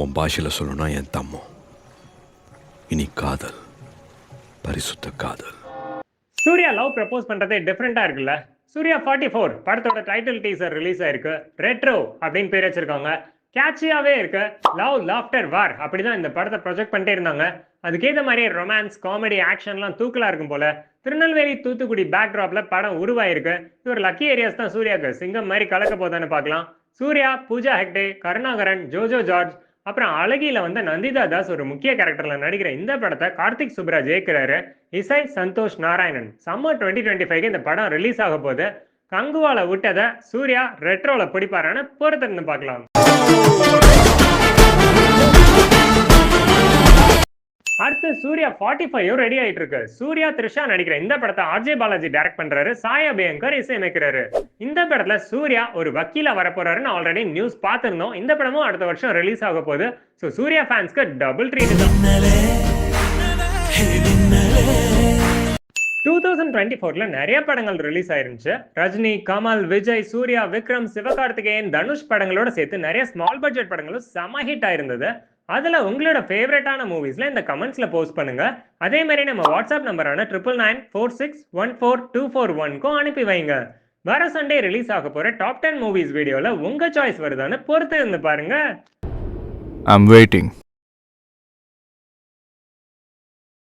உன் பாஷையில் சொல்லணும்னா என் தம்மோ. இனி காதல், பரிசுத்த காதல். சூர்யா லவ் ப்ரப்போஸ் பண்றதே டிஃப்ரெண்டா இருக்குல்ல. சூர்யா 44 படத்தோட டைட்டில் டீசர் ரிலீஸ் ஆயிருக்கு. ரெட்ரோ அப்படின்னு பேர் வச்சிருக்காங்க. கேட்சியாவே இருக்கு. லவ் லாஃப்டர் வார் அப்படிதான் இந்த படத்தை ப்ரொஜெக்ட் பண்ணிட்டே இருந்தாங்க. அதுக்கேற்ற மாதிரியே ரொமான்ஸ், காமெடி, ஆக்ஷன்லாம் தூக்கலா இருக்கும் போல. திருநெல்வேலி தூத்துக்குடி பேக்ட்ராப்ல படம் உருவாயிருக்கு. இது ஒரு லக்கி ஏரியாஸ் தான் சூர்யாவுக்கு. சிங்கம் மாதிரி கலக்க போதான்னு பார்க்கலாம். சூர்யா, பூஜா ஹெக்டே, கருணாகரன், ஜோஜோ ஜார்ஜ், அப்புறம் அழகில வந்து நந்திதா தாஸ் ஒரு முக்கிய கேரக்டர்ல நடிக்கிற இந்த படத்தை கார்த்திக் சுப்ராஜ் இயக்குறாரு. இசை சந்தோஷ் நாராயணன். சம்மர் 2025 இந்த படம் ரிலீஸ் ஆக போது. கங்குவால விட்டதை சூர்யா ரெட்ரோல பிடிப்பாரான்னு பொறுத்திருந்து பார்க்கலாம். அடுத்து சூர்யா 45 ரெடி ஆயிட்டு இருக்கு. சூர்யா த்ரிஷா நடிக்கிற இந்த படத்தை ஆர்ஜே பாலாஜி டைரக்ட் பண்றாரு. சாயா அபியங்கர் இசையமைக்கிறாரு. இந்த படத்துல சூர்யா ஒரு வக்கீலா வரப்போறாருன்னு ஆல்ரெடி நியூஸ் பார்த்திருந்தோம். இந்த படமும் அடுத்த வருஷம் ரிலீஸ் ஆக போகுது. ஸோ சூர்யா ஃபேன்ஸ்க்கு டபுள் ட்ரீட் தான். 2024ல நிறைய படங்கள் ரிலீஸ் ஆயிருந்துச்சு. ரஜினி, கமல், விஜய், சூர்யா, விக்ரம், சிவகார்த்திகேயன், தனுஷ் படங்களோட சேர்த்து நிறைய ஸ்மால் பட்ஜெட் படங்களும் செம ஹிட் ஆயிருந்தது. அதுல உங்களோட ஃபேவரட்டான மூவிஸ்ல இந்த கமெண்ட்ஸ்ல போஸ்ட் பண்ணுங்க. அதே மாதிரி நம்ம வாட்ஸ்அப் நம்பரான 9994614241க்கும் அனுப்பி வைங்க. வர சண்டே ரிலீஸ் ஆக போற டாப் 10 மூவிஸ் வீடியோல உங்க சாய்ஸ் வருதான்னு பொறுத்து இருந்து பாருங்க. I'm waiting.